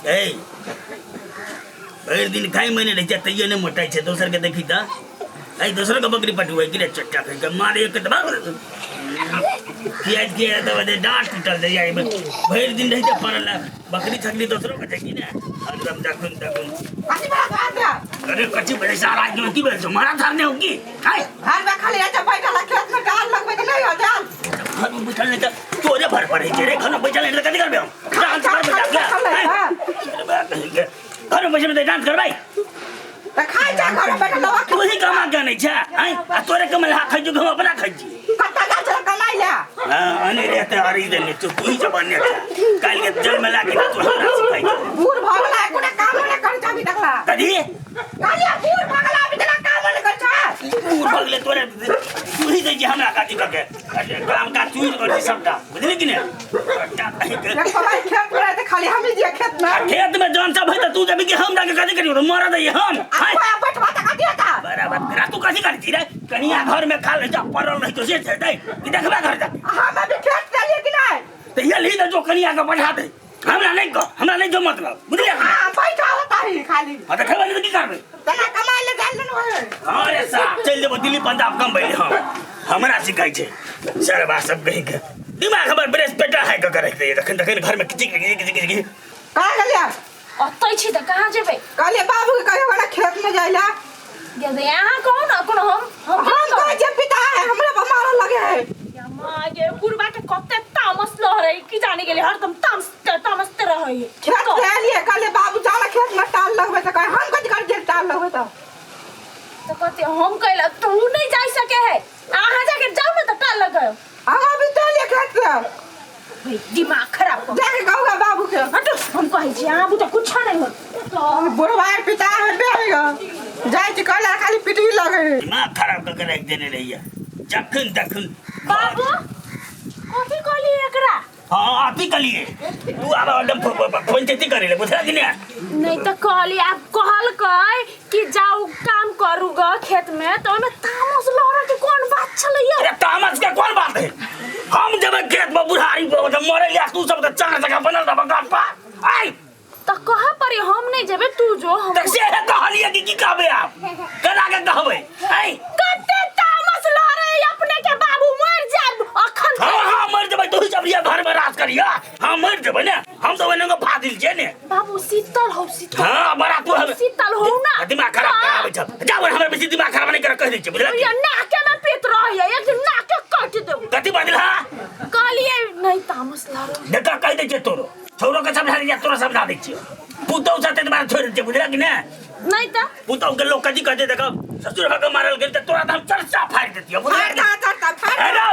ए भर दिन खाई मैंने रही तैयो नहीं मोटाई छे दोसर के देखी था आई दोसर का बकरी पटुआ गिरे चट्टा खाई के मारे एक दबा किया किया तो बदे डांट टूटल दे जाए भर दिन रही तो परल बकरी छकली दोसरों का देखी ना एकदम दकुन दकुन कथी बात आजा अरे कच्ची बड़े सारा आज की बेल मारा थारने होगी हाय हां में खाली ऐसे बैठा ला खेत में डाल लगबे के नहीं हो जान घर में बैठल नहीं तो तोरे भर पड़े रे घर में बैठल नहीं तो कथी करबे हम डांस कर घर में बैठल में डांस कर भाई त खाइ जा घर में बैठा लवा तू ही कमा के नहीं छे हैं आ तोरे कमल हा खजू हम अपना खजी कत्ता जा चला कमाई ले हां अने रहते हरी दिन तू ही जबाने काल के जल में लाके तू हमरा सिखाई बूढ़ भगला कोने काम न कर जाबी देखला कदी कालिया बूढ़ भगला अभी तक काम न कर जा बूढ़ भगले तोरे तू ही दे हमरा काटी के काम का तू ही कर सबटा बुझली कि नहीं एक समय खेत में रहते खाली हम ही जे खेत में खेत में जौन सब है तो तू जब कि हम जाके कथी करियो मरा दे हम हाय बैठवा त कथी होता बराबर करा तू कथी करती रे कनिया घर में खा ले जा परल रही तो से दे देखबा घर जा हम अभी खेत चलिए कि नहीं तो ये ली जो कनिया का बढ़ा दे हमरा नहीं जो मतलब बुझलिए हां बैठा होता ही खाली हां तो खेबा की करबे तना कमाई ले जान न होय अरे साहब चल देबो दिल्ली पंजाब कम बैले हम हमरा सिखाई छे सरबा सब कहि के दिमाग हमर ब्रेस पेटा है का करे देखन घर में किची कहां गलिया अतै छी त कहाँ जेबै कालिया बाबू के कहे वाला खेत में जाइला गे यहाँ कहू न कोनो हम तो जे पिता है हमरा मारल लगे है या माँ ये बुढ़बा के कते तामस लहरै की जाने गेले हरदम तामसते रहै खेत चलिए कालिया बाबू जाला खेत में टाल लगबे त कहे हम कथि कर जे टाल लगबे त कते हम कहला तू नहीं जा सके है आहा जाके जाओ न त टाल लगाओ हम अभी चलिए खेत से भाई दिमाग खराब कर जाके कहूगा बाबू के हटो हम कहै छी अहाँ बुझा कुछ नहीं हो तो बुढ़वा के पिता है बेगा जाय छी कहला खाली पिटवी लगे दिमाग खराब करके रख देने रहिया जखन तखन बाबू कथि कहली एकरा हां आती कलिए तू अब एकदम पंचायती करे ले बुझला कि नहीं तो कहली आप कहल कई कि जाओ काम करू ग खेत में तो में तामस लहरा के कौन बात छलैया अरे तामस के कौन बात है हम जब खेत में बुढ़ारी मरे या तू सब चार जगह बनल रह गाछ पा आई तो कहा पर हम नहीं जेबे तू जो हम तक से कहलिए कि की कहबे आप कना के कहबे आई कते तामस लहरे अपने के बाबू मर जाब अखन हां मर जब तू सब ये घर में राज करिया हां मर जब ना हम तो वने को फादिल छे ने बाबू शीतल हो शीतल हां बड़ा तू हम शीतल हो ना दिमाग खराब कराबे छ जाओ हमर बेसी दिमाग खराब नहीं कर कह दे छ बुझला ये नाके में पीत रहिए एक दिन नाके काट दो कथि बदला कहलिए नहीं तामस लहरे देखा कह दे छ तोरो छोरो के समझा दिया तोरा समझा दे छ पुतौ साथे तुम्हारा छोड़ दे बुझला कि नहीं तो पुतौ के लोग कथि कहते देखो ससुर का मारल गेल त तोरा हम चर्चा फाड़ देतियो बुझला हेलो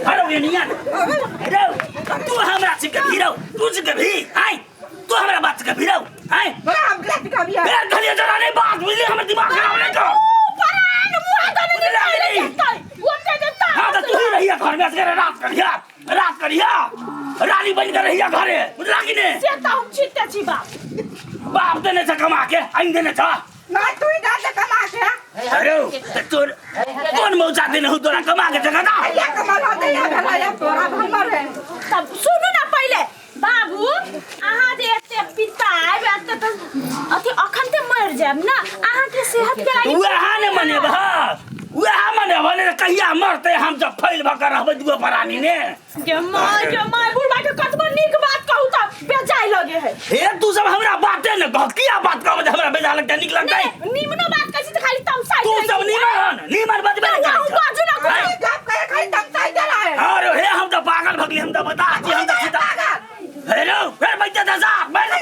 हेलो ये निया हेलो तू हमरा से के भीरो तू से के भी आई तू हमरा बात से के भीरो आई बड़ा हम गलत का बिया मेरा धलिया जरा नहीं बात बुझली हमर दिमाग खराब नहीं कर परान मुआ गने नहीं वो के देता हां तो तू ही रहिया घर में से रात करिया रानी बन कर रहिया घरे बुझला कि ने से तो हम चित्ते छी बाप देने से कमा के आई देने था ना तू ही डाल दे कमा के अरे तोर कौन मौजा देने हो तोरा कमा के जगह ना या कमाल होते या भला या तोरा भमर है तब सुनो ना पहले बाबू अहाँ जे एते पिता आबे एते त अथी अखन ते मर जाब ना अहाँ के सेहत के लागि वहा ने मने भले कहिया मरते हम जब फैल भकर रहबे दुगो परानी ने के माय बुढ़बा के कतबो नीक बात कहू त बेजाय लगे है हे तू सब हमरा बाते न कह किया बात कहब हमरा बेजा लगता निक लगता निमनो बात कहै त खाली तमसाई तू सब नीमन बजबे नहीं बाजू ना कोई जब कहे खाली तमसाई दे रहा है अरे हे हम तो पागल भगली हम तो बता छी हम तो सीधा हेलो फिर बच्चा दसा मैं तो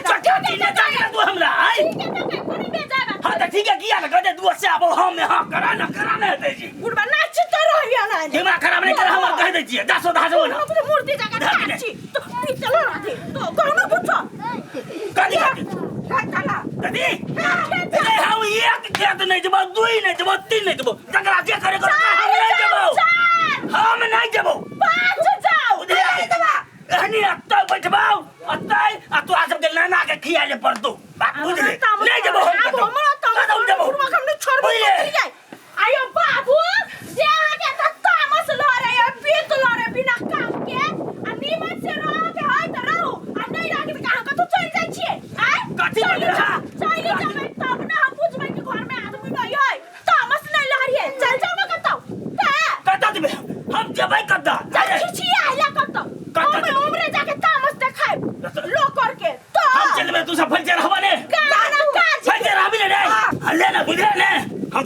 चट्टी ने जाके तू हमरा आई हां तो ठीक है किया ना कहते तू से अब हम हां कराना है जी बुढ़बा नाच त रहिया ना दिमाग खराब नहीं कर हम कह दे छी दासो ना मूर्ति जगह नाची तो पितल राधे तो कहना पूछो कदी कदी ए हम एक खेत नहीं जब दुई नहीं जब तीन नहीं जब जकरा जे करे हम नहीं जब पांच जाओ हनी अत्ता बैठबाओ अत्ता आ तू आ सब के नाना के खिया ले पड़ तू बात बुझ ले नहीं जब हम हमरा तम जब हम नहीं छोड़बो आयो बाबू जे आके त तामस लरे पीत लरे बिना काम के आ नीमन से रह के होय त रहो आ नहीं रह के कहां का तू चल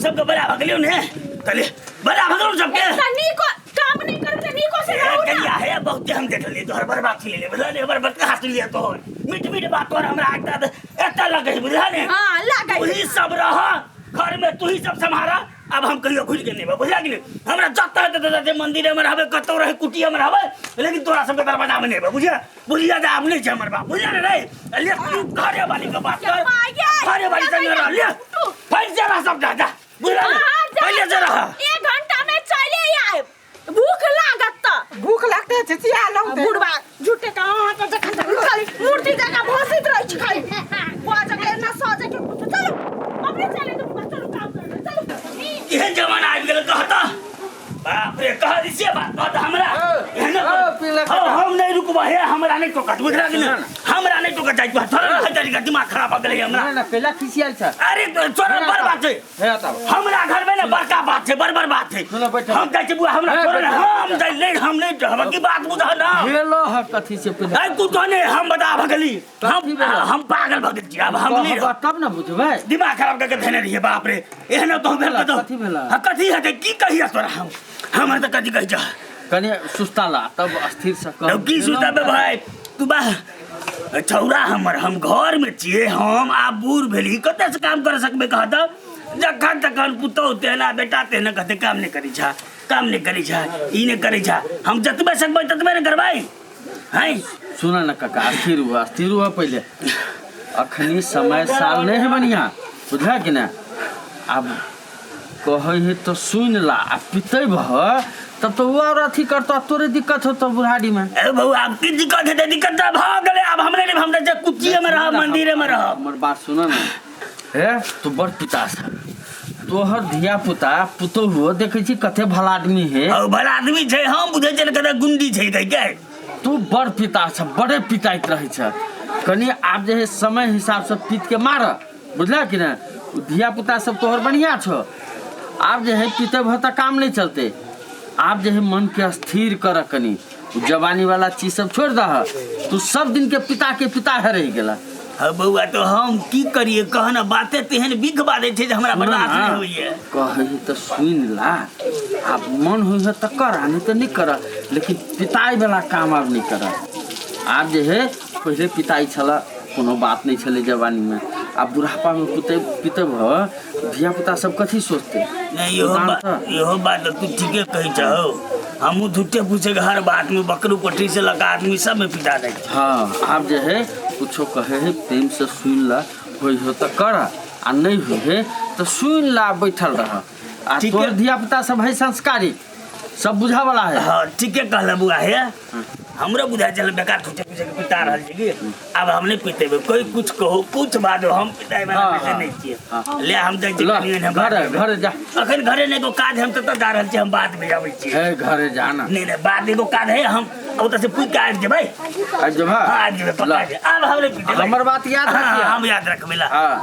सबके बड़ा भगलियो ने तले बड़ा भगलो सबके तनी को काम नहीं कर तनी को से रहू कहिया ना है बहुत हम देख लिए तो हर बार बात ले बुझा ने हर बार हाथ लिया तो मीठ मीठ बात और हमरा एकटा एता लगे बुझा ने हां लागै वही सब रहा घर में तू ही सब संभारा अब हम कहियो खुल के नहीं बुझा गेल हमरा जत्ता है मंदिर में रहबे कतो रहे कुटिया में रहबे लेकिन तोरा सब के दरवाजा में नहीं बुझा बुझिया जा अब नहीं छै हमर बाप बुझा रे ले तू घरे वाली के बात कर घरे वाली संग रह ले फैल जा सब जा बुझा पहले से रहा 1 घंटा में चले आए भूख लागत त भूख लगते है चिचिया लौटे बुढ़वा झूठे का हाथ से खाली मूर्ति जगह भोसित रह छी खाली बाजा के ना सजे के चलो अपने चले तो चलो काम कर चलो ये जमाना आ गेल कहता बाप रे कह दिसे बात हमरा हम नहीं रुकबा है हमरा नहीं टोकत बुझला कि हमरा नहीं टोकत जाई थोड़ा हजारी का दिमाग खराब हो गेलै हमरा ना पहला खिसियाल छ अरे छोरा बड़ बात है हे बताओ हमरा घर में ना बड़का बात है बड़ बात है सुनो बैठो हम कहै छी बुआ हमरा छोरा हम नहीं हम की बात बुझा ना हेलो ह कथि से पहले आई तू तो नहीं हम बता भगली हम पागल भगत छी अब हम नहीं तब ना बुझबै दिमाग खराब करके धने रहिए बाप रे एहन तो भेल तो कथि भेला कथि है की कहिया तोरा हम त कथि कहि जा कने सुस्ताला तब अस्थिर से तो की सुता बे भाई तू बा छौरा हमर हम घर में छिए हम आ बूढ़ भेली कते से काम कर सकबे कहत जखन तखन पुतौ तेना बेटा तेना कहते काम नहीं करी छा काम नहीं करी छा ई नहीं करी छा हम जतबे सकबै ततबे न करबै हैं सुना ना काका अस्थिर हुआ पहले अखनी समय साल नहीं है बढ़िया बुझा कि ना अब कहे है तो सुन ला आ पिते भह तब तो वो और अथी करता तोरे दिक्कत होता बुढ़ाड़ी में ए बहू अब की दिक्कत है दिक्कत भ गेले अब हमरे नहीं हम जे कुचिए में रह मंदिर में रह हमर बात सुना ना हे तू बड़ पिता से तोहर धिया पुता पुतो हुआ देखे छी कते भला आदमी है और भला आदमी छै हम बुझे छै कते गुंडी छै के तू बड़ पिता छ बड़े पिताइत रहे छ कनी आप जे है समय हिसाब से पीट के मार बुझला कि ना धिया पुता सब तोहर बढ़िया छ आप जो है पीते भर काम नहीं चलते आप जो है मन के स्थिर कर कनी जवानी वाला चीज सब छोड़ दह तू सब दिन के पिता है रह गेला बउआ तो हम की करिए कहना बातें तेहन बिख बादे छै जे हमरा बर्दाश्त नहीं होइए कही तो सुन ला आप मन हो तो कर नहीं तो नहीं कर लेकिन पिताई वाला काम आप नहीं कर आप जो है पहले पिताई छला कोनो बात नहीं छले जवानी में अब बुढ़ापा में पिते धिया पुता सब कथी सोचते नहीं यो बात तू ठीके कही चाहो हमू झूठे पूछे हर बात में बकरू पट्टी से लगा आदमी सब में पिटा दे हाँ आप जो है कुछो कहे है प्रेम से सुन ला होई हो तो कर आ नहीं हुई है तो सुन ला बैठल रह आ तोर धिया पुता सब है संस्कारी सब बुझा वाला है हाँ ठीके कहला बुआ है हमरो बुझा चल बेकार छूटे पीछे पिता रहल छै कि अब हम नहीं पीते कोई कुछ कहो कुछ बात हम पिताई वाला पैसे नहीं छिए ले हम जाय छी घर जा अखन घरे नहीं को काज हम त जा रहल छी हम बात में आबै छी है घरे जाना नहीं बात एगो काज है हम ओत से पूछ के आ जेबै आज जब आज जेबै पक्का अब हम नहीं पीते हमर बात याद रखिए हम याद रखबेला हां